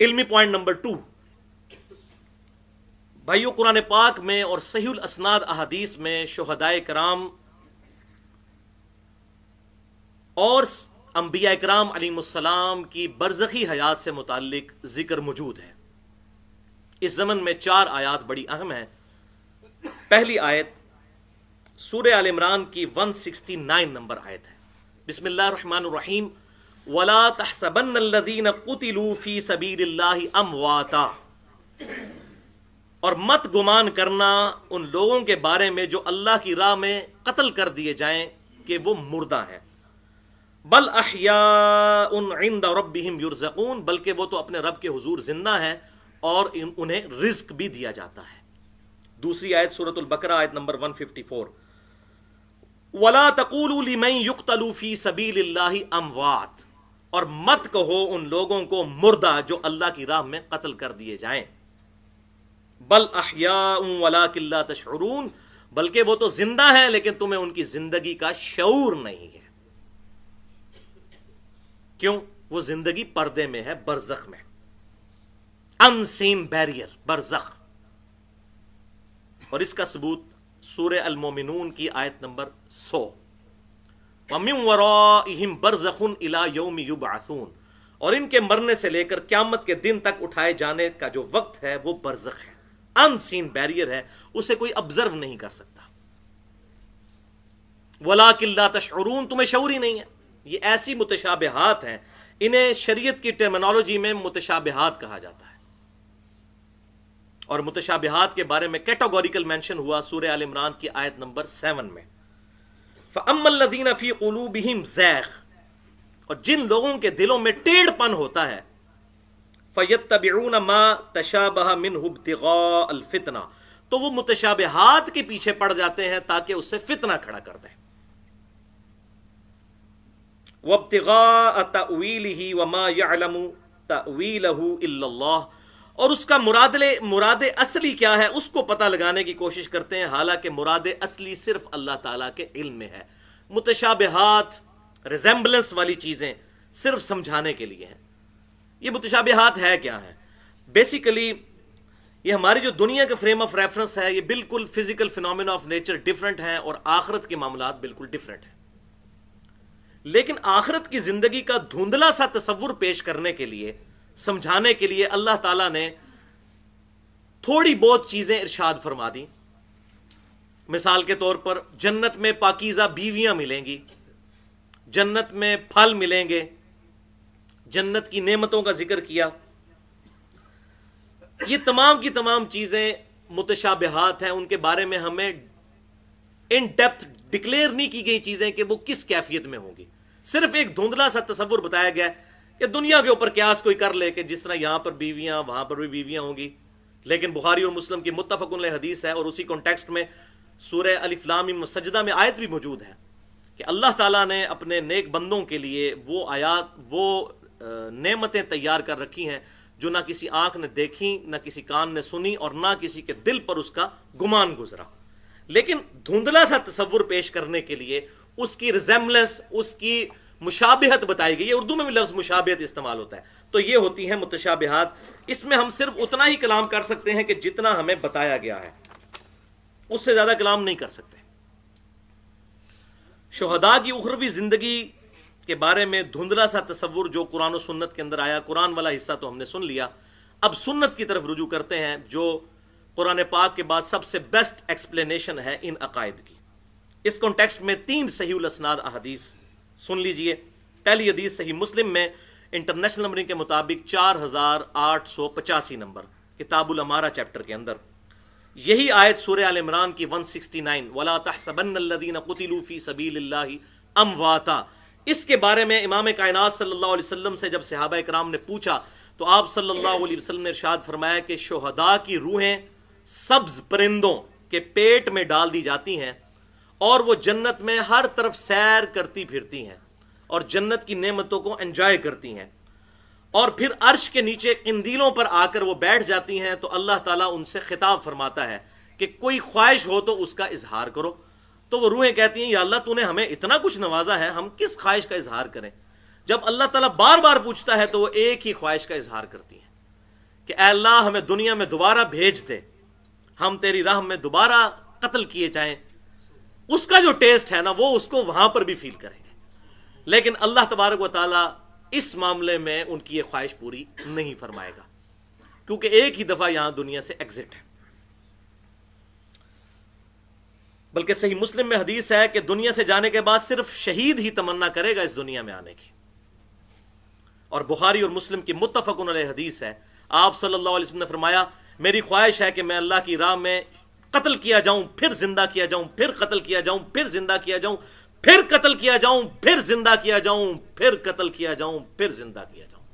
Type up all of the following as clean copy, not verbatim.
علمی point number 2، بھائیو، قرآن پاک میں اور صحیح الاسناد احادیث میں شہدائے کرام اور انبیاء کرام علیہم السلام کی برزخی حیات سے متعلق ذکر موجود ہے۔ اس زمن میں 4 آیات بڑی اہم ہیں۔ پہلی آیت سورہ آل عمران کی 169 نمبر آیت ہے۔ بسم اللہ الرحمن الرحیم، وَلَا تَحْسَبَنَّ الَّذِينَ قُتِلُوا فِي سَبِيلِ اللَّهِ أَمْوَاتًا، اور مت گمان کرنا ان لوگوں کے بارے میں جو اللہ کی راہ میں قتل کر دیے جائیں کہ وہ مردہ ہیں، بل احیاء عند ربهم یرزقون، بلکہ وہ تو اپنے رب کے حضور زندہ ہیں اور انہیں رزق بھی دیا جاتا ہے۔ دوسری آیت سورۃ البقرہ آیت نمبر 154، وَلَا تَقُولُوا لِمَن يُقْتَلُ فِي سَبِيلِ اللَّهِ أَمْوَاتٌ، اور مت کہو ان لوگوں کو مردہ جو اللہ کی راہ میں قتل کر دیے جائیں، بل احیاء ولکن لا تشعرون، بلکہ وہ تو زندہ ہیں لیکن تمہیں ان کی زندگی کا شعور نہیں ہے۔ کیوں؟ وہ زندگی پردے میں ہے، برزخ میں، ان سین بیریئر، برزخ۔ اور اس کا ثبوت سورہ المومنون کی آیت نمبر 100، وَمِن وَرَائِهِمْ بَرْزَخٌ إِلَى يَوْمِ يُبْعَثُونَ، اور ان کے مرنے سے لے کر قیامت کے دن تک اٹھائے جانے کا جو وقت ہے وہ برزخ ہے، ان سین بیریئر ہے، اسے کوئی ابزرو نہیں کر سکتا۔ وَلَٰكِن لَا تَشْعُرُونَ، تمہیں شعور ہی نہیں ہے۔ یہ ایسی متشابہات ہیں، انہیں شریعت کی ٹرمینالوجی میں متشابہات کہا جاتا ہے، اور متشابہات کے بارے میں کیٹاگوریکل مینشن ہوا سورہ آل عمران کی آیت نمبر 7 میں۔ فَأَمَّا الَّذِينَ فِي قُلُوبِهِمْ زَيْغٌ، اور جن لوگوں کے دلوں میں ٹیڑھ پن ہوتا ہے، فَيَتَّبِعُونَ مَا تَشَابَهَ مِنْهُ ابْتِغَاءَ الْفِتْنَةِ، تو وہ متشابہات کے پیچھے پڑ جاتے ہیں تاکہ اس سے فتنہ کھڑا کر دیں۔ وَابْتِغَاءَ تَأْوِيلِهِ وَمَا يَعْلَمُ تَأْوِيلَهُ إِلَّا اللَّهُ، اور اس کا مراد اصلی کیا ہے اس کو پتہ لگانے کی کوشش کرتے ہیں، حالانکہ مراد اصلی صرف اللہ تعالیٰ کے علم میں ہے۔ متشابہات، ریزمبلنس والی چیزیں صرف سمجھانے کے لیے ہیں۔ یہ متشابہات ہے کیا ہے؟ بیسیکلی یہ ہماری جو دنیا کا فریم آف ریفرنس ہے، یہ بالکل physical phenomena of nature different ہیں، اور آخرت کے معاملات بالکل ڈیفرنٹ ہیں۔ لیکن آخرت کی زندگی کا دھندلا سا تصور پیش کرنے کے لیے، سمجھانے کے لیے اللہ تعالیٰ نے تھوڑی بہت چیزیں ارشاد فرما دی۔ مثال کے طور پر جنت میں پاکیزہ بیویاں ملیں گی، جنت میں پھل ملیں گے، جنت کی نعمتوں کا ذکر کیا۔ یہ تمام کی تمام چیزیں متشابہات ہیں، ان کے بارے میں ہمیں ان ڈیپتھ ڈکلیئر نہیں کی گئی چیزیں کہ وہ کس کیفیت میں ہوں گی، صرف ایک دھندلا سا تصور بتایا گیا ہے کہ دنیا کے اوپر قیاس کوئی کر لے کہ جس طرح یہاں پر بیویاں وہاں پر بھی بیویاں ہوں گی۔ لیکن بخاری اور مسلم کی متفق علیہ حدیث ہے، اور اسی کانٹیکسٹ میں سورہ الف لام میم سجدہ میں آیت بھی موجود ہے کہ اللہ تعالیٰ نے اپنے نیک بندوں کے لیے وہ آیات، وہ نعمتیں تیار کر رکھی ہیں جو نہ کسی آنکھ نے دیکھی، نہ کسی کان نے سنی، اور نہ کسی کے دل پر اس کا گمان گزرا۔ لیکن دھندلا سا تصور پیش کرنے کے لیے اس کی ریزمبلنس، اس کی مشابہت بتائی گئی ہے۔ اردو میں بھی لفظ مشابہت استعمال ہوتا ہے، تو یہ ہوتی ہیں متشابہات۔ اس میں ہم صرف اتنا ہی کلام کر سکتے ہیں کہ جتنا ہمیں بتایا گیا ہے، اس سے زیادہ کلام نہیں کر سکتے۔ شہداء کی اخروی زندگی کے بارے میں دھندلا سا تصور جو قرآن و سنت کے اندر آیا، قرآن والا حصہ تو ہم نے سن لیا، اب سنت کی طرف رجوع کرتے ہیں جو قرآن پاک کے بعد سب سے بیسٹ ایکسپلینیشن ہے ان عقائد کی۔ اس کانٹیکسٹ میں 3 صحیح الاسناد احادیث سن لیجئے۔ پہلی حدیث صحیح مسلم میں انٹرنیشنل نمبرنگ کے مطابق 4885 نمبر، کتاب الامارہ چیپٹر کے اندر یہی آیت سورہ آل عمران کی 169، وَلَا تَحْسَبَنَّ الَّذِينَ قُتِلُوا فِي سَبِيلِ اللَّهِ أَمْوَاتًا، اس کے بارے میں امام کائنات صلی اللہ علیہ وسلم سے جب صحابہ کرام نے پوچھا تو آپ صلی اللہ علیہ وسلم نے ارشاد فرمایا کہ شہداء کی روحیں سبز پرندوں کے پیٹ میں ڈال دی جاتی ہیں، اور وہ جنت میں ہر طرف سیر کرتی پھرتی ہیں اور جنت کی نعمتوں کو انجوائے کرتی ہیں، اور پھر عرش کے نیچے قندیلوں پر آ کر وہ بیٹھ جاتی ہیں تو اللہ تعالیٰ ان سے خطاب فرماتا ہے کہ کوئی خواہش ہو تو اس کا اظہار کرو۔ تو وہ روحیں کہتی ہیں یا اللہ تو نے ہمیں اتنا کچھ نوازا ہے، ہم کس خواہش کا اظہار کریں؟ جب اللہ تعالیٰ بار بار پوچھتا ہے تو وہ ایک ہی خواہش کا اظہار کرتی ہیں، کہ اے اللہ ہمیں دنیا میں دوبارہ بھیج دے, ہم تیری راہ میں دوبارہ قتل کیے جائیں, اس کا جو ٹیسٹ ہے نا وہ اس کو وہاں پر بھی فیل کریں گے. لیکن اللہ تبارک و تعالی اس معاملے میں ان کی یہ خواہش پوری نہیں فرمائے گا, کیونکہ ایک ہی دفعہ یہاں دنیا سے ایگزٹ ہے. بلکہ صحیح مسلم میں حدیث ہے کہ دنیا سے جانے کے بعد صرف شہید ہی تمنا کرے گا اس دنیا میں آنے کی. اور بخاری اور مسلم کی متفق علیہ حدیث ہے, آپ صلی اللہ علیہ وسلم نے فرمایا میری خواہش ہے کہ میں اللہ کی راہ میں قتل کیا جاؤں, پھر زندہ کیا جاؤں, پھر قتل کیا جاؤں, پھر زندہ کیا جاؤں, پھر قتل کیا جاؤں, پھر زندہ کیا جاؤں, پھر قتل کیا جاؤں, پھر زندہ کیا جاؤں.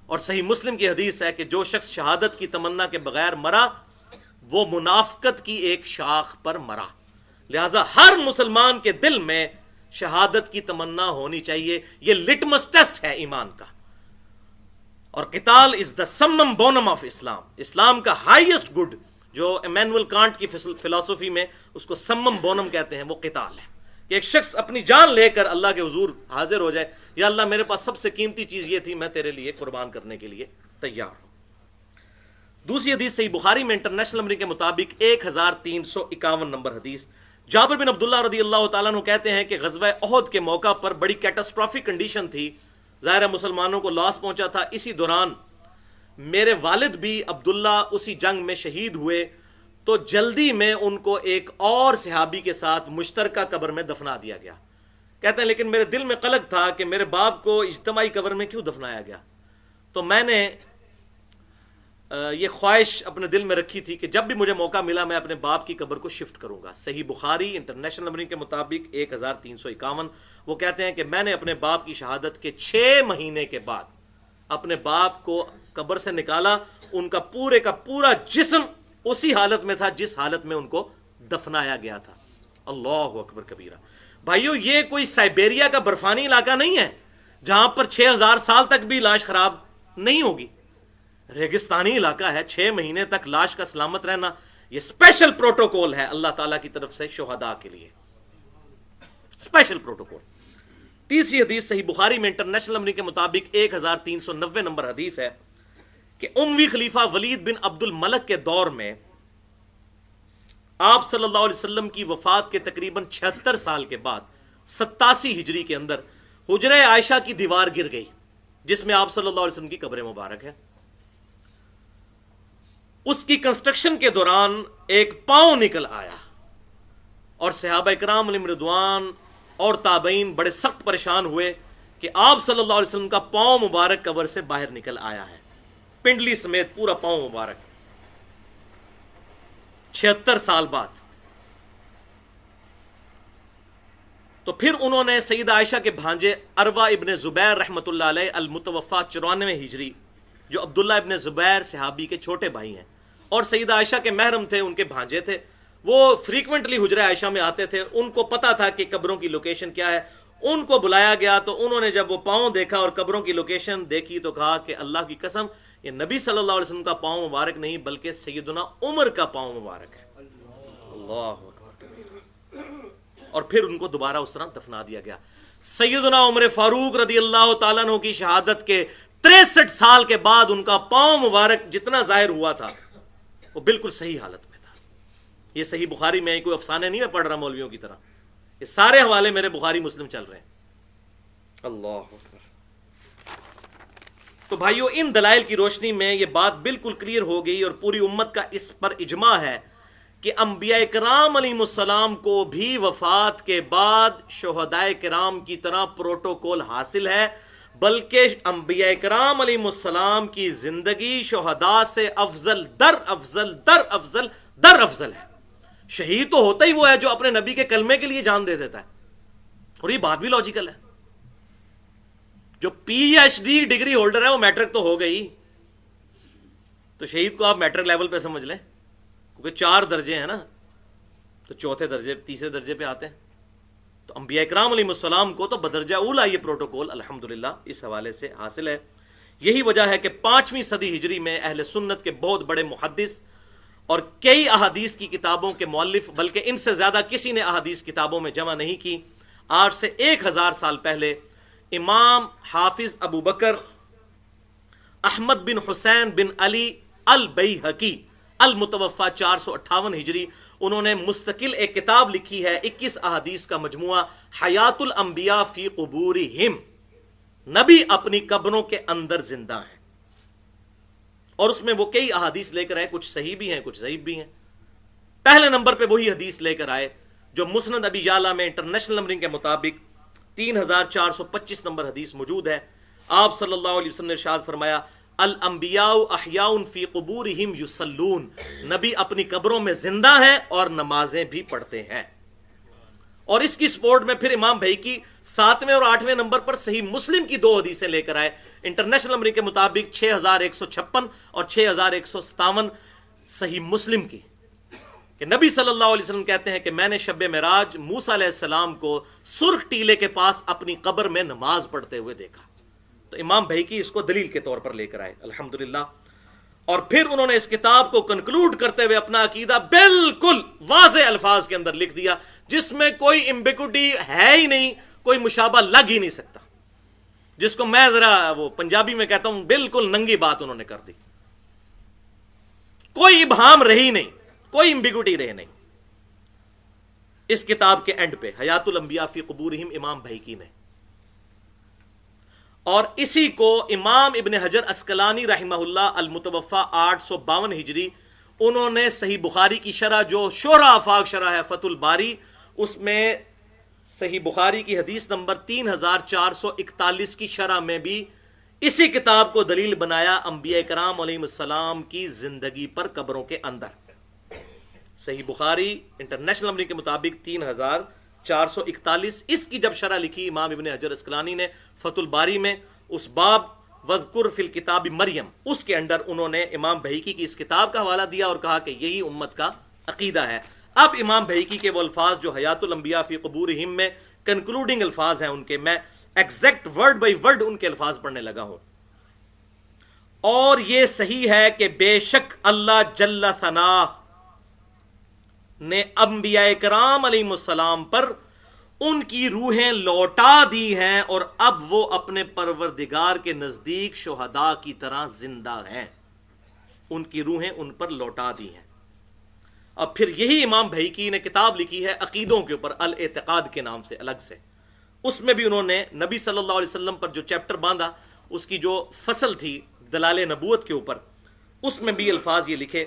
اور صحیح مسلم کی حدیث ہے کہ جو شخص شہادت کی تمنا کے بغیر مرا وہ منافقت کی ایک شاخ پر مرا. لہذا ہر مسلمان کے دل میں شہادت کی تمنا ہونی چاہیے, یہ لٹمس ٹیسٹ ہے ایمان کا. اور قتال از دا سمم بونم آف اسلام, اسلام کا ہائیسٹ گڈ جو ایمینول کانٹ کی فلسفی میں اس کو سمم بونم کہتے ہیں, وہ قتال ہے کہ ایک شخص اپنی جان لے کر اللہ کے حضور حاضر ہو جائے, یا اللہ میرے پاس سب سے قیمتی چیز یہ تھی, میں تیرے لیے قربان کرنے کے لیے تیار ہوں. دوسری حدیث صحیح بخاری میں انٹرنیشنل نمبر کے مطابق 1351 نمبر حدیث, جابر بن عبداللہ رضی اللہ تعالیٰ عنہ کہتے ہیں کہ غزوہ احد کے موقع پر بڑی کیٹاسٹرافک کنڈیشن تھی, ظاہر مسلمانوں کو لاس پہنچا تھا. اسی دوران میرے والد بھی عبداللہ اسی جنگ میں شہید ہوئے, تو جلدی میں ان کو ایک اور صحابی کے ساتھ مشترکہ قبر میں دفنا دیا گیا. کہتے ہیں لیکن میرے دل میں قلق تھا کہ میرے باپ کو اجتماعی قبر میں کیوں دفنایا گیا, تو میں نے یہ خواہش اپنے دل میں رکھی تھی کہ جب بھی مجھے موقع ملا میں اپنے باپ کی قبر کو شفٹ کروں گا. صحیح بخاری انٹرنیشنل نمبر کے مطابق 1351, وہ کہتے ہیں کہ میں نے اپنے باپ کی شہادت کے 6 مہینے کے بعد اپنے باپ کو قبر سے نکالا, ان کا پورے کا پورا جسم اسی حالت میں تھا جس حالت میں ان کو دفنایا گیا تھا. اللہ اکبر کبیرہ. بھائیو یہ کوئی سائبیریا کا برفانی علاقہ نہیں ہے جہاں پر 6000 سال تک بھی لاش خراب نہیں ہوگی. ریگستانی علاقہ ہے, 6 مہینے تک لاش کا سلامت رہنا یہ اسپیشل پروٹوکول ہے اللہ تعالیٰ کی طرف سے شہداء کے لیے, اسپیشل پروٹوکول. تیسری حدیث صحیح بخاری میں انٹرنیشنل نمبر کے مطابق 1390 نمبر حدیث ہے کہ اموی خلیفہ ولید بن عبد الملک کے دور میں آپ صلی اللہ علیہ وسلم کی وفات کے تقریباً 76 سال کے بعد 87 ہجری کے اندر حجرہ عائشہ کی دیوار گر گئی جس میں آپ صلی اللہ علیہ وسلم کی قبر مبارک ہے. اس کی کنسٹرکشن کے دوران ایک پاؤں نکل آیا اور صحابہ کرام علیہم رضوان اور تابعین بڑے سخت پریشان ہوئے کہ آپ صلی اللہ علیہ وسلم کا پاؤں مبارک قبر سے باہر نکل آیا ہے, پنڈلی سمیت پورا پاؤں مبارک 76 سال بعد. تو پھر انہوں نے سیدہ عائشہ کے بھانجے عروہ ابن زبیر رحمۃ اللہ علیہ المتوفا 94 ہجری, جو عبداللہ ابن زبیر صحابی کے چھوٹے بھائی ہیں اور سیدہ عائشہ کے محرم تھے, ان کے بھانجے تھے, وہ فریکوینٹلی حجرہ عائشہ میں آتے تھے, ان کو پتا تھا کہ قبروں کی لوکیشن کیا ہے. ان کو بلایا گیا تو انہوں نے جب وہ پاؤں دیکھا اور قبروں کی لوکیشن دیکھی تو کہا کہ اللہ کی قسم یہ نبی صلی اللہ علیہ وسلم کا پاؤں مبارک نہیں بلکہ سیدنا عمر کا پاؤں مبارک ہے. اللہ اکبر. اور پھر ان کو دوبارہ اس طرح دفنا دیا گیا. سیدنا عمر فاروق رضی اللہ تعالیٰ عنہ کی شہادت کے 63 سال کے بعد ان کا پاؤں مبارک جتنا ظاہر ہوا تھا وہ بالکل صحیح حالت میں تھا. یہ صحیح بخاری میں کوئی افسانے نہیں میں پڑھ رہا مولویوں کی طرح, یہ سارے حوالے میرے بخاری مسلم چل رہے ہیں. اللہ اکبر. تو بھائیو ان دلائل کی روشنی میں یہ بات بالکل کلیئر ہو گئی اور پوری امت کا اس پر اجماع ہے کہ انبیاء کرام علیہ السلام کو بھی وفات کے بعد شہداء کرام کی طرح پروٹوکول حاصل ہے, بلکہ انبیاء کرام علیہ السلام کی زندگی شہداء سے افضل در افضل در افضل در افضل ہے. شہید تو ہوتا ہی وہ ہے جو اپنے نبی کے کلمے کے لیے جان دے دیتا ہے, اور یہ بات بھی لاجیکل ہے. جو P H D degree holder ہے وہ میٹرک تو ہو گئی, تو شہید کو آپ میٹرک لیول پہ سمجھ لیں, کیونکہ 4 درجے ہیں نا, تو چوتھے درجے تیسرے درجے پہ آتے ہیں. تو انبیاء کرام علیہ السلام کو تو بدرجہ اولا یہ پروٹوکول الحمدللہ اس حوالے سے حاصل ہے. یہی وجہ ہے کہ 5ویں صدی ہجری میں اہل سنت کے بہت بڑے محدث اور کئی احادیث کی کتابوں کے مؤلف, بلکہ ان سے زیادہ کسی نے احادیث کتابوں میں جمع نہیں کی, آج سے 1000 سال پہلے امام حافظ ابو بکر احمد بن حسین بن علی البیہقی المتوفا 458 ہجری، انہوں نے مستقل ایک کتاب لکھی ہے 21 احادیث کا مجموعہ حیات الانبیاء فی قبورہم، نبی اپنی قبروں کے اندر زندہ ہیں، اور اس میں وہ کئی احادیث لے کر آئے، کچھ صحیح بھی ہیں کچھ ضعیف بھی ہیں۔ پہلے نمبر پہ وہی حدیث لے کر آئے جو مسند ابی یعلا میں انٹرنیشنل نمبرنگ کے مطابق 3425 نمبر حدیث موجود ہے۔ آپ صلی اللہ علیہ وسلم نے ارشاد فرمایا الانبیاء احیاء فی قبورہم یصلون، نبی اپنی قبروں میں زندہ ہیں اور نمازیں بھی پڑھتے ہیں۔ اور اس کی سپورٹ میں پھر امام بھیقی 7ویں اور 8ویں نمبر پر صحیح مسلم کی 2 حدیثیں لے کر آئے انٹرنیشنل نمبرنگ کے مطابق 6156 اور 6157 صحیح مسلم کی، کہ نبی صلی اللہ علیہ وسلم کہتے ہیں کہ میں نے شب معراج موسیٰ علیہ السلام کو سرخ ٹیلے کے پاس اپنی قبر میں نماز پڑھتے ہوئے دیکھا۔ تو امام بھیقی اس کو دلیل کے طور پر لے کر آئے الحمدللہ۔ اور پھر انہوں نے اس کتاب کو کنکلوڈ کرتے ہوئے اپنا عقیدہ بالکل واضح الفاظ کے اندر لکھ دیا، جس میں کوئی ایمبیگوٹی ہے ہی نہیں، کوئی مشابہ لگ ہی نہیں سکتا، جس کو میں ذرا وہ پنجابی میں کہتا ہوں بالکل ننگی بات انہوں نے کر دی، کوئی ابہام رہی نہیں، کوئی ایمبیگوٹی رہے نہیں۔ اس کتاب کے اینڈ پہ حیات الانبیاء فی قبورہم امام بھیقی نے، اور اسی کو امام ابن حجر عسقلانی رحمہ اللہ المتوفا 852 ہجری، انہوں نے صحیح بخاری کی شرح جو شہرہ آفاق شرح ہے فتح الباری، اس میں صحیح بخاری کی حدیث نمبر 3441 کی شرح میں بھی اسی کتاب کو دلیل بنایا انبیاء کرام علیہ السلام کی زندگی پر قبروں کے اندر۔ صحیح بخاری انٹرنیشنل نمبر کے مطابق 3441، اس کی جب شرح لکھی امام ابن حجر عسقلانی نے فتح الباری میں، اس باب وذکر فی الکتاب مریم، اس کے اندر انہوں نے امام بھیقی کی اس کتاب کا حوالہ دیا اور کہا کہ یہی امت کا عقیدہ ہے۔ اب امام بھیقی کے وہ الفاظ جو حیات الانبیاء فی قبورہم میں کنکلوڈنگ الفاظ ہیں ان کے، میں ایگزیکٹ ورڈ بائی ورڈ ان کے الفاظ پڑھنے لگا ہوں۔ اور یہ صحیح ہے کہ بے شک اللہ جل ثناہ نے انبیاء کرام علیہ السلام پر ان کی روحیں لوٹا دی ہیں، اور اب وہ اپنے پروردگار کے نزدیک شہداء کی طرح زندہ ہیں، ان کی روحیں ان پر لوٹا دی ہیں۔ اب پھر یہی امام بھیقی نے کتاب لکھی ہے عقیدوں کے اوپر الاعتقاد کے نام سے الگ سے، اس میں بھی انہوں نے نبی صلی اللہ علیہ وسلم پر جو چیپٹر باندھا، اس کی جو فصل تھی دلال نبوت کے اوپر، اس میں بھی الفاظ یہ لکھے،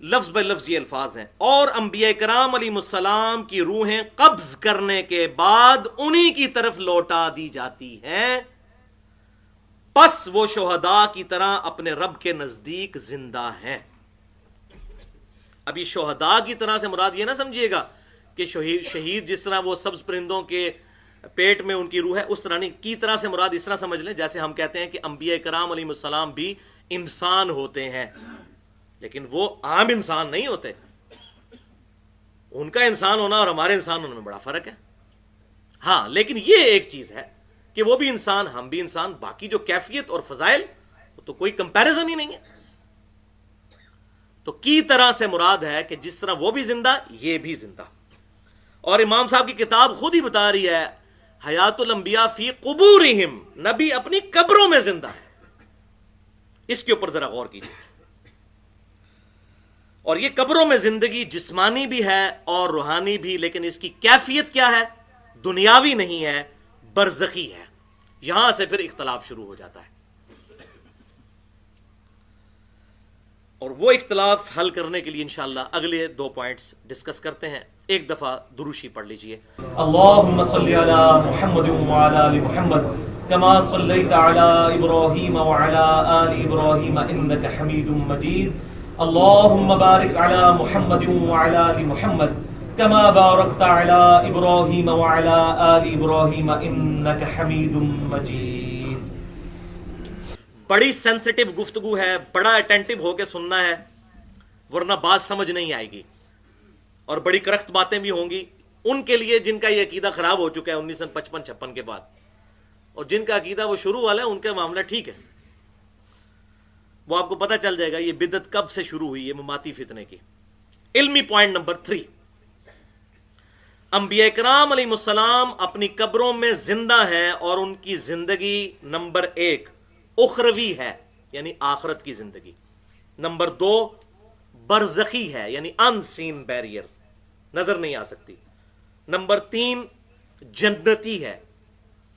لفظ بے لفظ یہ الفاظ ہیں، اور انبیاء کرام علیہ السلام کی روحیں قبض کرنے کے بعد انہی کی طرف لوٹا دی جاتی ہیں، پس وہ شہداء کی طرح اپنے رب کے نزدیک زندہ ہیں۔ ابھی شہداء کی طرح سے مراد یہ نہ سمجھیے گا کہ شہید جس طرح وہ سبز پرندوں کے پیٹ میں ان کی روح ہے اس طرح نہیں، کی طرح سے مراد اس طرح سمجھ لیں جیسے ہم کہتے ہیں کہ انبیاء کرام علیہ السلام بھی انسان ہوتے ہیں، لیکن وہ عام انسان نہیں ہوتے، ان کا انسان ہونا اور ہمارے انسان ہونے میں بڑا فرق ہے۔ ہاں لیکن یہ ایک چیز ہے کہ وہ بھی انسان ہم بھی انسان، باقی جو کیفیت اور فضائل تو کوئی کمپیریزن ہی نہیں ہے۔ تو کی طرح سے مراد ہے کہ جس طرح وہ بھی زندہ یہ بھی زندہ، اور امام صاحب کی کتاب خود ہی بتا رہی ہے حیات الانبیاء فی قبورہم، نبی اپنی قبروں میں زندہ ہے۔ اس کے اوپر ذرا غور کیجیے۔ اور یہ قبروں میں زندگی جسمانی بھی ہے اور روحانی بھی، لیکن اس کی کیفیت کیا ہے؟ دنیاوی نہیں ہے، برزخی ہے۔ یہاں سے پھر اختلاف شروع ہو جاتا ہے، اور وہ اختلاف حل کرنے کے لیے انشاءاللہ اگلے 2 پوائنٹس ڈسکس کرتے ہیں۔ ایک دفعہ دروشی پڑھ لیجئے۔ اللہم صلی علی محمد وعلی آل محمد کما صلیت علی ابراہیم وعلی آل ابراہیم انک حمید مجید، اللہم بارک علی محمد وعلی آل محمد کما بارکت علی ابراہیم وعلی آل ابراہیم انک حمید مجید۔ بڑی سینسٹیو گفتگو ہے، بڑا اٹینٹیو ہو کے سننا ہے، ورنہ بات سمجھ نہیں آئے گی، اور بڑی کرخت باتیں بھی ہوں گی ان کے لیے جن کا یہ عقیدہ خراب ہو چکا ہے 1955-56 کے بعد، اور جن کا عقیدہ وہ شروع والا ہے ان کا معاملہ ٹھیک ہے، وہ آپ کو پتہ چل جائے گا یہ بدعت کب سے شروع ہوئی ہے مماتی فتنے کی۔ علمی پوائنٹ نمبر 3، انبیاء کرام علیہ السلام اپنی قبروں میں زندہ ہیں، اور ان کی زندگی نمبر 1 اخروی ہے یعنی آخرت کی زندگی. نمبر 2 برزخی ہے یعنی ان سین بیریئر, نظر نہیں آ سکتی. نمبر 3 جنتی ہے.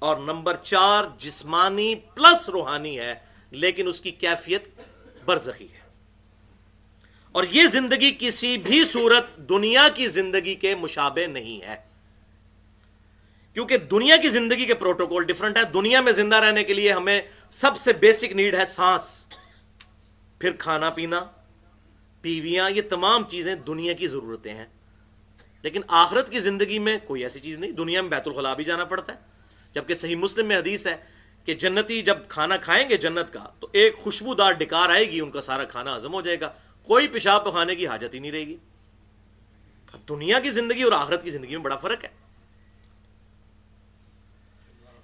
اور نمبر 4 جسمانی پلس روحانی ہے لیکن اس کی کیفیت برزخی ہے. اور یہ زندگی کسی بھی صورت دنیا کی زندگی کے مشابہ نہیں ہے, کیونکہ دنیا کی زندگی کے پروٹوکول ڈیفرنٹ ہے. دنیا میں زندہ رہنے کے لیے ہمیں سب سے بیسک نیڈ ہے سانس, پھر کھانا پینا, بیویاں, یہ تمام چیزیں دنیا کی ضرورتیں ہیں. لیکن آخرت کی زندگی میں کوئی ایسی چیز نہیں. دنیا میں بیت الخلاء بھی جانا پڑتا ہے, جبکہ صحیح مسلم میں حدیث ہے کہ جنتی جب کھانا کھائیں گے جنت کا تو ایک خوشبودار ڈکار آئے گی, ان کا سارا کھانا ہضم ہو جائے گا, کوئی پیشاب پخانے کی حاجت ہی نہیں رہے گی. دنیا کی زندگی اور آخرت کی زندگی میں بڑا فرق ہے.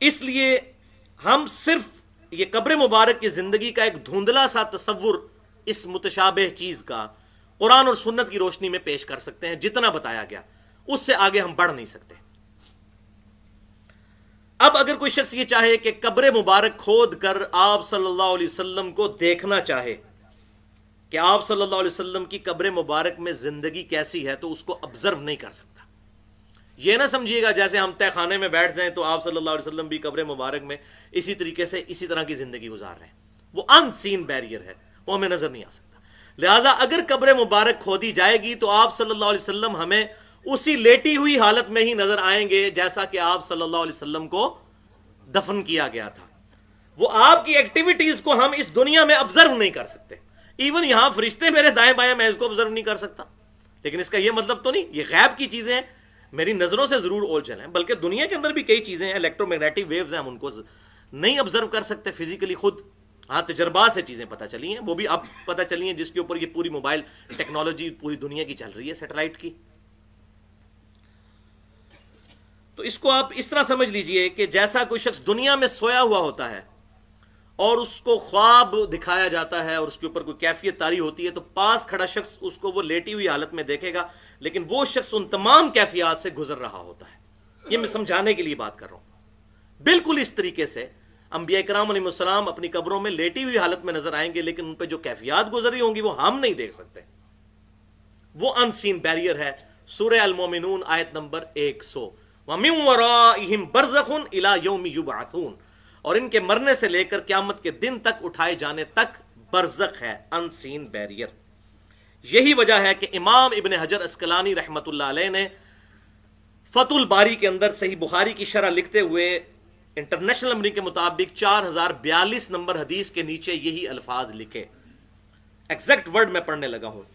اس لیے ہم صرف یہ قبر مبارک کی زندگی کا ایک دھندلا سا تصور اس متشابہ چیز کا قرآن اور سنت کی روشنی میں پیش کر سکتے ہیں. جتنا بتایا گیا اس سے آگے ہم بڑھ نہیں سکتے. اب اگر کوئی شخص یہ چاہے کہ قبر مبارک کھود کر آپ صلی اللہ علیہ وسلم کو دیکھنا چاہے کہ آپ صلی اللہ علیہ وسلم کی قبر مبارک میں زندگی کیسی ہے, تو اس کو ابزرو نہیں کر سکتا. یہ نہ سمجھیے گا جیسے ہم تہ خانے میں بیٹھ جائیں تو آپ صلی اللہ علیہ وسلم بھی قبر مبارک میں اسی طریقے سے اسی طرح کی زندگی گزار رہے ہیں. وہ ان سین بیریئر ہے, وہ ہمیں نظر نہیں آ سکتا. لہٰذا اگر قبر مبارک کھودی جائے گی تو آپ صلی اللہ علیہ وسلم ہمیں اسی لیٹی ہوئی حالت میں ہی نظر آئیں گے جیسا کہ آپ صلی اللہ علیہ وسلم کو دفن کیا گیا تھا. وہ آپ کی ایکٹیویٹیز کو ہم اس دنیا میں ابزرو نہیں کر سکتے. ایون یہاں فرشتے میرے دائیں بائیں, میں اس کو ابزرو نہیں کر سکتا. لیکن اس کا یہ مطلب تو نہیں یہ غیب کی چیزیں میری نظروں سے ضرور اوجھل ہیں, بلکہ دنیا کے اندر بھی کئی چیزیں ہیں, الیکٹرو میگنیٹک ویوز ہیں, ہم ان کو نہیں ابزرو کر سکتے فزیکلی خود. ہاں تجربات سے چیزیں پتہ چلی ہیں, وہ بھی اب پتہ چلی ہیں جس کے اوپر یہ پوری موبائل ٹیکنالوجی پوری دنیا کی چل رہی ہے, سیٹلائٹ کی. تو اس کو آپ اس طرح سمجھ لیجئے کہ جیسا کوئی شخص دنیا میں سویا ہوا ہوتا ہے اور اس کو خواب دکھایا جاتا ہے اور اس کے اوپر کوئی کیفیت طاری ہوتی ہے, تو پاس کھڑا شخص اس کو وہ لیٹی ہوئی حالت میں دیکھے گا, لیکن وہ شخص ان تمام کیفیات سے گزر رہا ہوتا ہے. یہ میں سمجھانے کے لیے بات کر رہا ہوں. بالکل اس طریقے سے انبیاء کرام علیہ السلام اپنی قبروں میں لیٹی ہوئی حالت میں نظر آئیں گے, لیکن ان پہ جو کیفیات گزری ہوں گی وہ ہم نہیں دیکھ سکتے. وہ ان سین بیریئر ہے. سورہ المومنون آیت نمبر 100, وَمِن وَرَائِهِمْ بَرْزَخٌ إِلَى يَوْمِ يُبْعَثُونَ, اور ان کے مرنے سے لے کر قیامت کے دن تک اٹھائے جانے تک برزخ ہے, ان سین بیریئر. یہی وجہ ہے کہ امام ابن حجر اسقلانی رحمت اللہ علیہ نے فتح الباری کے اندر صحیح بخاری کی شرح لکھتے ہوئے انٹرنیشنل نمبر کے مطابق 4042 نمبر حدیث کے نیچے یہی الفاظ لکھے. ایگزیکٹ ورڈ میں پڑھنے لگا ہوں.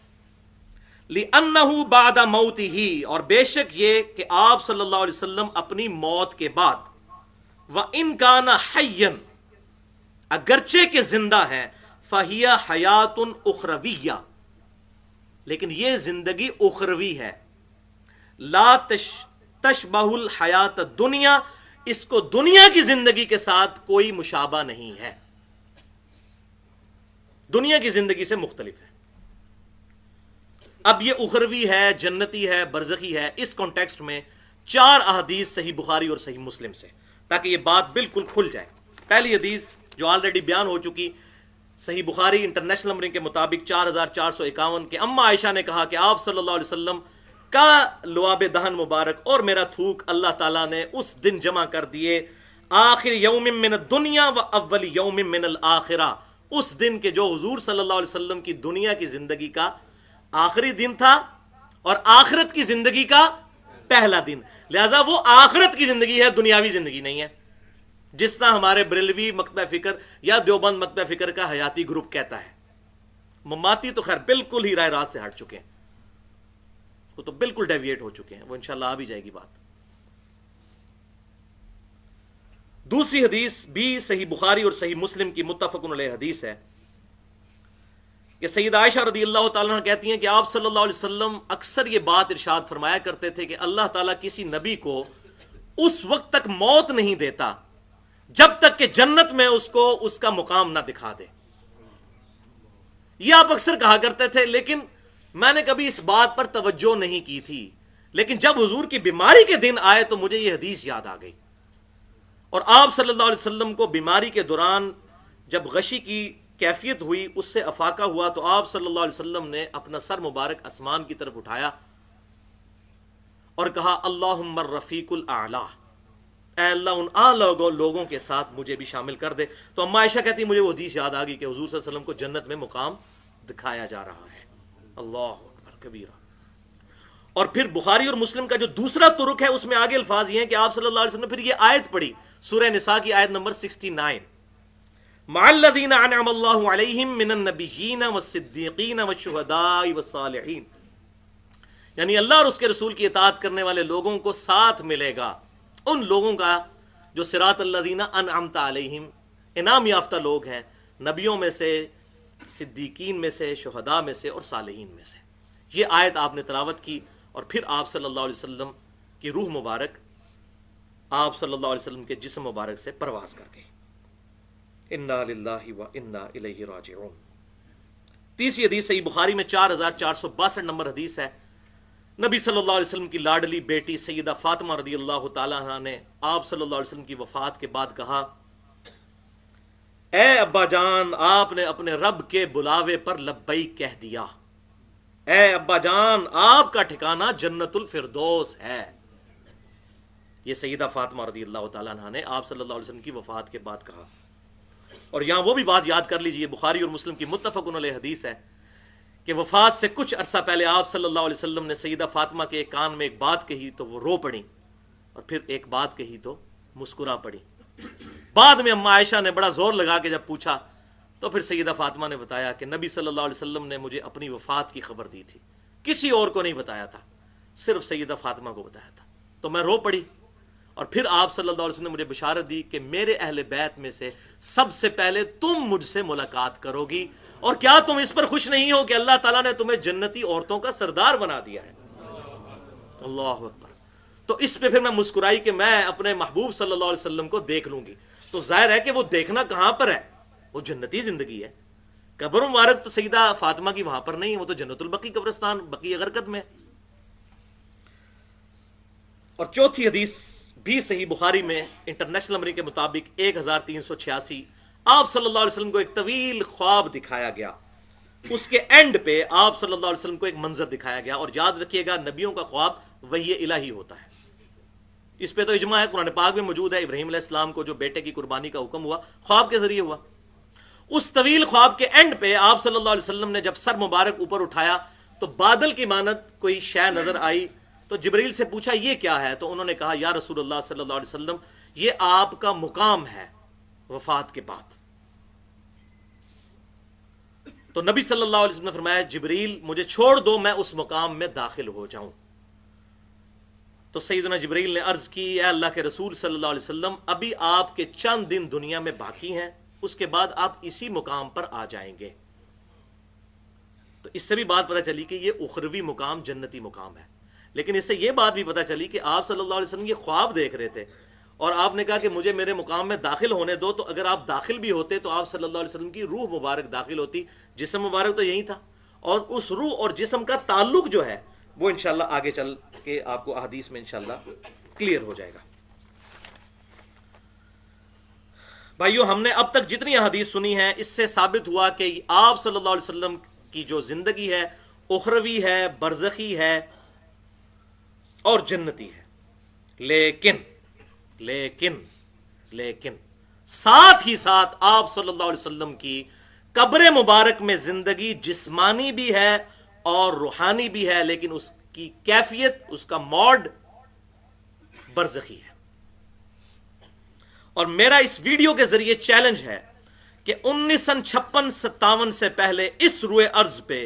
لِأَنَّهُ بَعْدَ مَوْتِهِ, اور بے شک یہ کہ آپ صلی اللہ علیہ وسلم اپنی موت کے بعد, وَإِن كَانَ حَيًّا, اگرچہ کہ زندہ ہیں, فَهِيَ حَيَاتٌ أُخْرَوِيَّةٌ, لیکن یہ زندگی اخروی ہے. لا تشبہ الحیات الدنیا, اس کو دنیا کی زندگی کے ساتھ کوئی مشابہ نہیں ہے, دنیا کی زندگی سے مختلف ہے. اب یہ اخروی ہے, جنتی ہے, برزخی ہے, اس کانٹیکسٹ میں 4 احادیث صحیح بخاری اور صحیح مسلم سے, تاکہ یہ بات بالکل کھل جائے. پہلی حدیث جو آلریڈی بیان ہو چکی, صحیح بخاری انٹرنیشنل نمبرنگ کے مطابق 4451 کے, اما عائشہ نے کہا کہ آپ صلی اللہ علیہ وسلم کا لعاب دہن مبارک اور میرا تھوک اللہ تعالیٰ نے اس دن جمع کر دیے, آخر یوم من الدنیا و اول یوم من الآخرہ, اس دن کے جو حضور صلی اللہ علیہ وسلم کی دنیا کی زندگی کا آخری دن تھا اور آخرت کی زندگی کا پہلا دن. لہذا وہ آخرت کی زندگی ہے, دنیاوی زندگی نہیں ہے, جس طرح ہمارے بریلوی مکتبہ فکر یا دیوبند مکتبہ فکر کا حیاتی گروپ کہتا ہے. مماتی تو خیر بالکل ہی رائے راست سے ہٹ چکے ہیں, وہ تو بالکل ڈیویٹ ہو چکے ہیں, وہ انشاءاللہ آ بھی جائے گی بات. دوسری حدیث بھی صحیح بخاری اور صحیح مسلم کی متفق علیہ حدیث ہے کہ سیدہ عائشہ رضی اللہ تعالیٰ عنہ کہتی ہیں کہ آپ صلی اللہ علیہ وسلم اکثر یہ بات ارشاد فرمایا کرتے تھے کہ اللہ تعالیٰ کسی نبی کو اس وقت تک موت نہیں دیتا جب تک کہ جنت میں اس کو اس کا مقام نہ دکھا دے. یہ آپ اکثر کہا کرتے تھے, لیکن میں نے کبھی اس بات پر توجہ نہیں کی تھی, لیکن جب حضور کی بیماری کے دن آئے تو مجھے یہ حدیث یاد آ گئی. اور آپ صلی اللہ علیہ وسلم کو بیماری کے دوران جب غشی کی کیفیت ہوئی، اس سے افاقہ ہوا، تو آپ صلی اللہ علیہ وسلم نے اپنا سر مبارک آسمان کی طرف اٹھایا اور کہا اللہم الرفیق الاعلی، اے اللہ ان اعلیٰ لوگوں کے ساتھ مجھے بھی شامل کر دے۔ تو اما عائشہ کہتی مجھے وہ حدیث یاد آ گئی کہ حضور صلی اللہ علیہ وسلم کو جنت میں مقام دکھایا جا رہا ہے۔ اللہ اکبر کبیرہ۔ اور پھر بخاری اور مسلم کا جو دوسرا طرق ہے اس میں آگے الفاظ یہ ہیں کہ آپ صلی اللہ علیہ وسلم نے پھر یہ آیت پڑھی، سورہ نساء کی آیت نمبر 69، مع الذین انعم اللہ علیہم من النبیین والصدیقین والشہداء والصالحین، یعنی اللہ اور اس کے رسول کی اطاعت کرنے والے لوگوں کو ساتھ ملے گا ان لوگوں کا جو صراط الذین انعمت علیہم، انعام یافتہ لوگ ہیں، نبیوں میں سے، صدیقین میں سے، شہداء میں سے اور صالحین میں سے۔ یہ آیت آپ نے تلاوت کی اور پھر آپ صلی اللہ علیہ وسلم کی روح مبارک آپ صلی اللہ علیہ وسلم کے جسم مبارک سے پرواز کر گئی۔ انا للہ و انا الیہ راجعون۔ تیسری حدیث صحیح بخاری میں 4462 نمبر حدیث ہے۔ نبی صلی اللہ علیہ وسلم کی لاڈلی بیٹی سیدہ فاطمہ رضی اللہ تعالیٰ عنہ نے آپ صلی اللہ علیہ وسلم کی وفات کے بعد کہا، اے ابا جان، آپ نے اپنے رب کے بلاوے پر لبیک کہہ دیا۔ اے ابا جان، آپ کا ٹھکانہ جنت الفردوس ہے۔ یہ سیدہ فاطمہ رضی اللہ تعالیٰ عنہ نے آپ صلی اللہ علیہ وسلم کی وفات کے بعد کہا۔ اور یہاں وہ بھی بات یاد کر لیجئے، بخاری اور مسلم کی متفق علیہ حدیث ہے کہ وفات سے کچھ عرصہ پہلے آپ صلی اللہ علیہ وسلم نے سیدہ فاطمہ کے ایک کان میں ایک بات کہی تو وہ رو پڑی، اور پھر ایک بات کہی تو مسکرا پڑی۔ بعد میں اما عائشہ نے بڑا زور لگا کے جب پوچھا تو پھر سیدہ فاطمہ نے بتایا کہ نبی صلی اللہ علیہ وسلم نے مجھے اپنی وفات کی خبر دی تھی، کسی اور کو نہیں بتایا تھا، صرف سیدہ فاطمہ کو بتایا تھا۔ تو میں رو پڑی، اور پھر آپ صلی اللہ علیہ وسلم نے مجھے بشارت دی کہ میرے اہل بیت میں سے سب سے پہلے تم مجھ سے ملاقات کرو گی، اور کیا تم اس پر خوش نہیں ہو کہ اللہ تعالیٰ نے تمہیں جنتی عورتوں کا سردار بنا دیا ہے؟ اللہ اکبر۔ تو اس پہ پھر میں مسکرائی کہ میں اپنے محبوب صلی اللہ علیہ وسلم کو دیکھ لوں گی۔ تو ظاہر ہے کہ وہ دیکھنا کہاں پر ہے؟ وہ جنتی زندگی ہے۔ قبر مبارک تو سیدہ فاطمہ کی وہاں پر نہیں، وہ تو جنت البقیع قبرستان بقیع غرقد میں۔ اور چوتھی حدیث بھی صحیح بخاری میں انٹرنیشنل نمبر کے مطابق 1386، آپ صلی اللہ علیہ وسلم کو ایک طویل خواب دکھایا گیا، اس کے اینڈ پہ آپ صلی اللہ علیہ وسلم کو ایک منظر دکھایا گیا۔ اور یاد رکھیے گا، نبیوں کا خواب وحی الہی ہوتا ہے، اس پہ تو اجماع ہے، قرآن پاک میں موجود ہے۔ ابراہیم علیہ السلام کو جو بیٹے کی قربانی کا حکم ہوا خواب کے ذریعے ہوا۔ اس طویل خواب کے اینڈ پہ آپ صلی اللہ علیہ وسلم نے جب سر مبارک اوپر اٹھایا تو بادل کی مانند کوئی شے نظر آئی، تو جبریل سے پوچھا یہ کیا ہے؟ تو انہوں نے کہا یا رسول اللہ صلی اللہ علیہ وسلم، یہ آپ کا مقام ہے وفات کے بعد۔ تو نبی صلی اللہ علیہ وسلم نے فرمایا جبریل مجھے چھوڑ دو، میں اس مقام میں داخل ہو جاؤں۔ تو سیدنا جبریل نے عرض کی، اے اللہ کے رسول صلی اللہ علیہ وسلم، ابھی آپ کے چند دن دنیا میں باقی ہیں، اس کے بعد آپ اسی مقام پر آ جائیں گے۔ تو اس سے بھی بات پتہ چلی کہ یہ اخروی مقام جنتی مقام ہے، لیکن اس سے یہ بات بھی پتہ چلی کہ آپ صلی اللہ علیہ وسلم یہ خواب دیکھ رہے تھے، اور آپ نے کہا کہ مجھے میرے مقام میں داخل ہونے دو۔ تو اگر آپ داخل بھی ہوتے تو آپ صلی اللہ علیہ وسلم کی روح مبارک داخل ہوتی، جسم مبارک تو یہی تھا، اور اس روح اور جسم کا تعلق جو ہے وہ انشاءاللہ آگے چل کے آپ کو احادیث میں انشاءاللہ کلیئر ہو جائے گا۔ بھائیو، ہم نے اب تک جتنی احادیث سنی ہیں اس سے ثابت ہوا کہ آپ صلی اللہ علیہ وسلم کی جو زندگی ہے اخروی ہے، برزخی ہے اور جنتی ہے، لیکن ساتھ ہی ساتھ آپ صلی اللہ علیہ وسلم کی قبر مبارک میں زندگی جسمانی بھی ہے اور روحانی بھی ہے، لیکن اس کی کیفیت، اس کا موڈ برزخی ہے۔ اور میرا اس ویڈیو کے ذریعے چیلنج ہے کہ 1956-57 سے پہلے اس روئے ارض پہ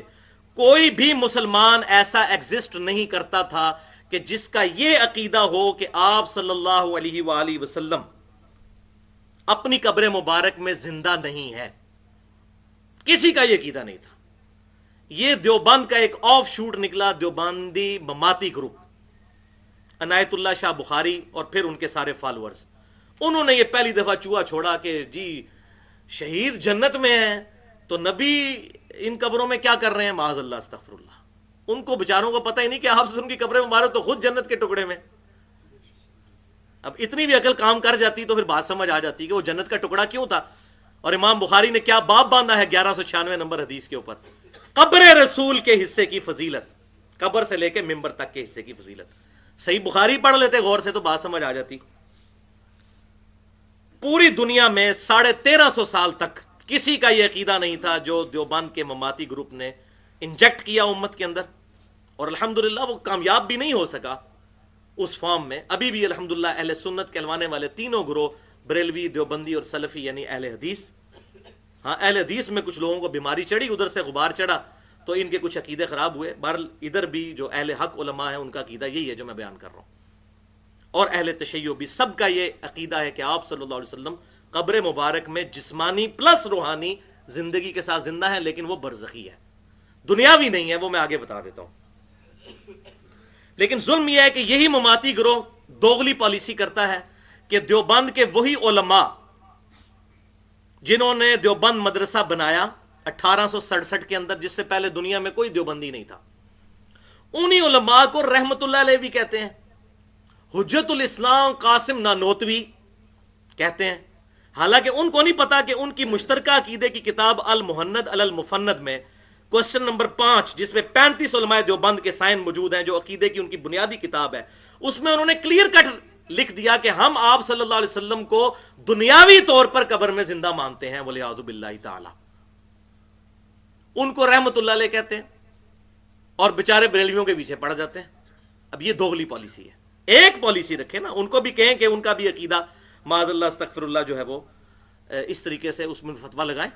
کوئی بھی مسلمان ایسا ایگزسٹ نہیں کرتا تھا کہ جس کا یہ عقیدہ ہو کہ آپ صلی اللہ علیہ وآلہ وسلم اپنی قبر مبارک میں زندہ نہیں ہے۔ کسی کا یہ عقیدہ نہیں تھا۔ یہ دیوبند کا ایک آف شوٹ نکلا، دیوبندی مماتی گروپ، عنایت اللہ شاہ بخاری اور پھر ان کے سارے فالورز، انہوں نے یہ پہلی دفعہ چوہا چھوڑا کہ جی شہید جنت میں ہیں تو نبی ان قبروں میں کیا کر رہے ہیں، معاذ اللہ استغفر اللہ۔ ان کو بیچاروں کو پتہ ہی نہیں کہ آپ سے ان کی قبر مبارک تو خود جنت کے ٹکڑے میں۔ اب اتنی بھی عقل کام کر جاتی تو پھر بات سمجھ آ جاتی کہ وہ جنت کا ٹکڑا کیوں تھا، اور امام بخاری نے کیا باب باندھا ہے 1196 نمبر حدیث کے اوپر، قبر رسول کے حصے کی فضیلت، قبر سے لے کے ممبر تک کے حصے کی فضیلت۔ صحیح بخاری پڑھ لیتے غور سے تو بات سمجھ آ جاتی۔ پوری دنیا میں 1350 سال تک کسی کا یہ عقیدہ نہیں تھا جو دیوبند کے مماتی گروپ نے انجیکٹ کیا امت کے اندر، اور الحمدللہ وہ کامیاب بھی نہیں ہو سکا اس فارم میں۔ ابھی بھی الحمدللہ اہل سنت کہلوانے والے تینوں گروہ، بریلوی، دیوبندی اور سلفی یعنی اہل حدیث، ہاں اہل حدیث میں کچھ لوگوں کو بیماری چڑھی، ادھر سے غبار چڑھا تو ان کے کچھ عقیدے خراب ہوئے۔ بہرحال ادھر بھی جو اہل حق علماء ہیں ان کا عقیدہ یہی ہے جو میں بیان کر رہا ہوں، اور اہل تشیع بھی، سب کا یہ عقیدہ ہے کہ آپ صلی اللہ علیہ وسلم قبر مبارک میں جسمانی پلس روحانی زندگی کے ساتھ زندہ ہے، لیکن وہ برزخی ہے، دنیاوی نہیں ہے، وہ میں آگے بتا دیتا ہوں۔ لیکن ظلم یہ ہے کہ یہی مماتی گروہ دوغلی پالیسی کرتا ہے کہ دیوبند کے وہی علماء جنہوں نے دیوبند مدرسہ بنایا 1867 کے اندر، جس سے پہلے دنیا میں کوئی دیوبندی نہیں تھا، انہی علماء کو رحمت اللہ علیہ بھی کہتے ہیں، حجت الاسلام قاسم نانوتوی کہتے ہیں، حالانکہ ان کو نہیں پتا کہ ان کی مشترکہ عقیدے کی کتاب المحند علی المفند میں کوشچن نمبر 5، جس میں 35 علماء دیوبند کے سائن موجود ہیں، جو عقیدے کی ان کی بنیادی کتاب ہے، اس میں انہوں نے کلیئر کٹ لکھ دیا کہ ہم آپ صلی اللہ علیہ وسلم کو دنیاوی طور پر قبر میں زندہ مانتے ہیں، والعیاذ باللہ تعالی۔ ان کو رحمت اللہ علیہ کہتے ہیں اور بیچارے بریلویوں کے پیچھے پڑ جاتے ہیں۔ اب یہ دوغلی پالیسی ہے، ایک پالیسی رکھے نا، ان کو بھی کہیں کہ ان کا بھی عقیدہ معاذ اللہ استغفر اللہ جو ہے وہ اس طریقے سے اس میں فتویٰ لگائیں۔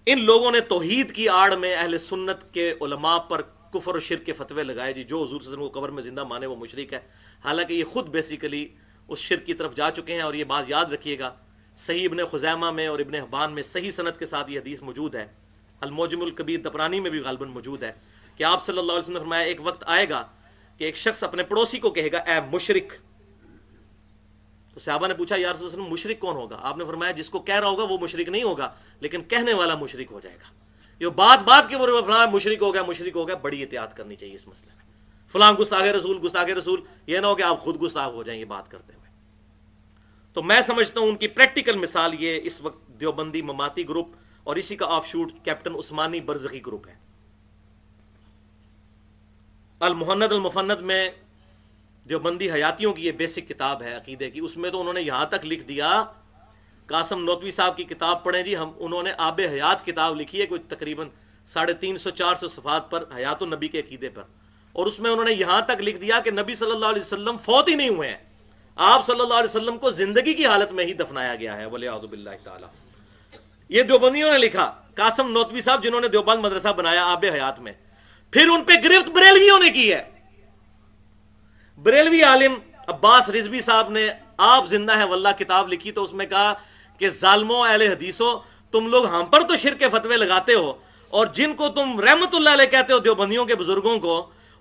ان لوگوں نے توحید کی آڑ میں اہل سنت کے علماء پر کفر و شرک کے فتوے لگائے، جی جو حضور صلی اللہ علیہ وسلم کو قبر میں زندہ مانے وہ مشرک ہے، حالانکہ یہ خود بیسیکلی اس شرک کی طرف جا چکے ہیں۔ اور یہ بات یاد رکھیے گا، صحیح ابن خزیمہ میں اور ابن حبان میں صحیح سند کے ساتھ یہ حدیث موجود ہے، الموجم الکبیر طبرانی میں بھی غالباً موجود ہے، کہ آپ صلی اللہ علیہ وسلم نے فرمایا ایک وقت آئے گا کہ ایک شخص اپنے پڑوسی کو کہے گا اے مشرک۔ تو صحابہ نے پوچھا یا رسول اللہ صلی اللہ علیہ وسلم مشرک کون ہوگا؟ آپ نے فرمایا جس کو کہہ رہا ہوگا وہ مشرک نہیں ہوگا، لیکن کہنے والا مشرک ہو جائے گا۔ یہ بات کے وہ فرمایا مشرک ہو گیا، بڑی احتیاط کرنی چاہیے اس مسئلے میں، فلاں گستاخ رسول، یہ نہ ہو کہ آپ خود گستاخ ہو جائیں یہ بات کرتے ہوئے۔ تو میں سمجھتا ہوں ان کی پریکٹیکل مثال یہ اس وقت دیوبندی مماتی گروپ اور اسی کا آف شوٹ کیپٹن عثمانی برزخی گروپ ہے۔ المحند المفند میں دیوبندی حیاتیوں کی یہ بیسک کتاب ہے عقیدے کی، اس میں تو انہوں نے یہاں تک لکھ دیا، قاسم نوتوی صاحب کی کتاب پڑھیں جی، انہوں نے آب حیات کتاب لکھی ہے کوئی تقریباً 350-400 صفحات پر، حیات النبی کے عقیدے پر، اور اس میں انہوں نے یہاں تک لکھ دیا کہ نبی صلی اللہ علیہ وسلم فوت ہی نہیں ہوئے ہیں، آپ صلی اللہ علیہ وسلم کو زندگی کی حالت میں ہی دفنایا گیا ہے، والعیاذ باللہ تعالی۔ یہ دیوبندیوں نے لکھا، قاسم نوتوی صاحب جنہوں نے دیوبند مدرسہ بنایا آب حیات میں۔ پھر ان پہ گرفت بریلویوں نے کی ہے، بریلوی عالم عباس رضوی صاحب نے آپ زندہ ہے واللہ کتاب لکھی، تو اس میں کہا کہ ظالموں اہل حدیثوں، تم لوگ ہم پر تو شرک کے فتوے لگاتے ہو، اور جن کو تم رحمت اللہ علیہ کہتے ہو دیوبندیوں کے بزرگوں کو،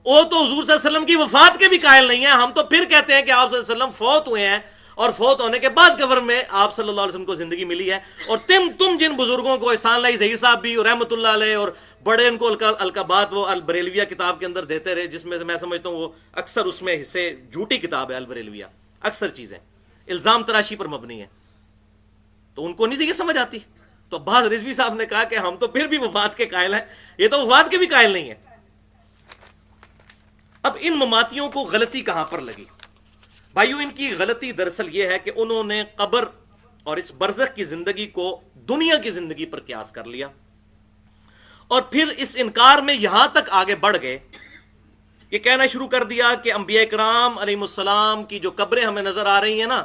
وہ تو حضور صلی اللہ علیہ وسلم کی وفات کے بھی قائل نہیں ہیں، ہم تو پھر کہتے ہیں کہ آپ صلی اللہ علیہ وسلم فوت ہوئے ہیں، اور فوت ہونے کے بعد قبر میں آپ صلی اللہ علیہ وسلم کو زندگی ملی ہے۔ اور تم جن بزرگوں کو احسان اللہ ظہیر صاحب بھی رحمت اللہ علیہ اور بڑے ان کو القابات وہ البریلویہ کتاب کے اندر دیتے رہے، جس میں میں سمجھتا ہوں وہ اکثر اس میں حصے جھوٹی کتاب ہے البریلویہ، اکثر چیزیں الزام تراشی پر مبنی ہیں، تو ان کو نہیں یہ سمجھ آتی۔ تو عباس رضوی صاحب نے کہا کہ ہم تو پھر بھی وفات کے قائل ہیں، یہ تو وفات کے بھی قائل نہیں ہیں۔ اب ان مماتیوں کو غلطی کہاں پر لگی بھائیو؟ ان کی غلطی دراصل یہ ہے کہ انہوں نے قبر اور اس برزخ کی زندگی کو دنیا کی زندگی پر قیاس کر لیا، اور پھر اس انکار میں یہاں تک آگے بڑھ گئے یہ کہنا شروع کر دیا کہ انبیاء کرام علیہ السلام کی جو قبریں ہمیں نظر آ رہی ہیں نا،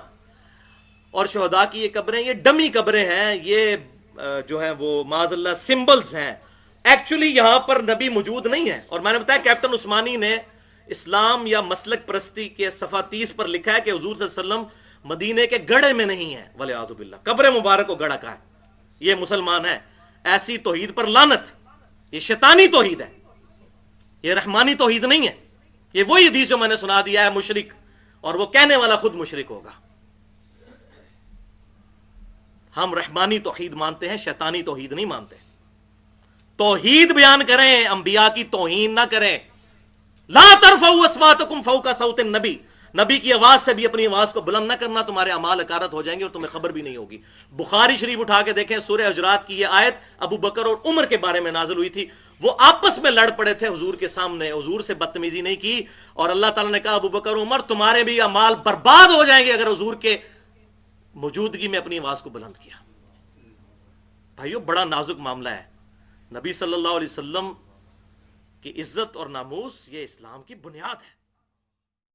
اور شہداء کی یہ قبریں، یہ ڈمی قبریں ہیں، یہ جو ہے وہ معاذ اللہ سمبلز ہیں، ایکچولی یہاں پر نبی موجود نہیں ہے۔ اور میں نے بتایا کیپٹن عثمانی نے اسلام یا مسلک پرستی کے صفحہ 30 پر لکھا ہے کہ حضور صلی اللہ علیہ وسلم مدینے کے گڑھے میں نہیں ہے، والعیاذ باللہ، قبر مبارک کو گڑھا کہا ہے، یہ مسلمان ہے، ایسی توحید پر لعنت، یہ شیطانی توحید ہے، یہ رحمانی توحید نہیں ہے، یہ وہی حدیث جو میں نے سنا دیا ہے مشرک، اور وہ کہنے والا خود مشرک ہوگا۔ ہم رحمانی توحید مانتے ہیں، شیطانی توحید نہیں مانتے۔ توحید بیان کریں، انبیاء کی توہین نہ کریں۔ لا ترفعوا اصواتکم فوق صوت النبی، نبی کی آواز سے بھی اپنی آواز کو بلند نہ کرنا، تمہارے اعمال اکارت ہو جائیں گے اور تمہیں خبر بھی نہیں ہوگی۔ بخاری شریف اٹھا کے دیکھیں، سورہ حجرات کی یہ آیت ابو بکر اور عمر کے بارے میں نازل ہوئی تھی، وہ آپس میں لڑ پڑے تھے حضور کے سامنے، حضور سے بدتمیزی نہیں کی، اور اللہ تعالیٰ نے کہا ابو بکر عمر تمہارے بھی اعمال برباد ہو جائیں گے اگر حضور کے موجودگی میں اپنی آواز کو بلند کیا۔ بھائیو بڑا نازک معاملہ ہے، نبی صلی اللہ علیہ وسلم کی عزت اور ناموس یہ اسلام کی بنیاد ہے۔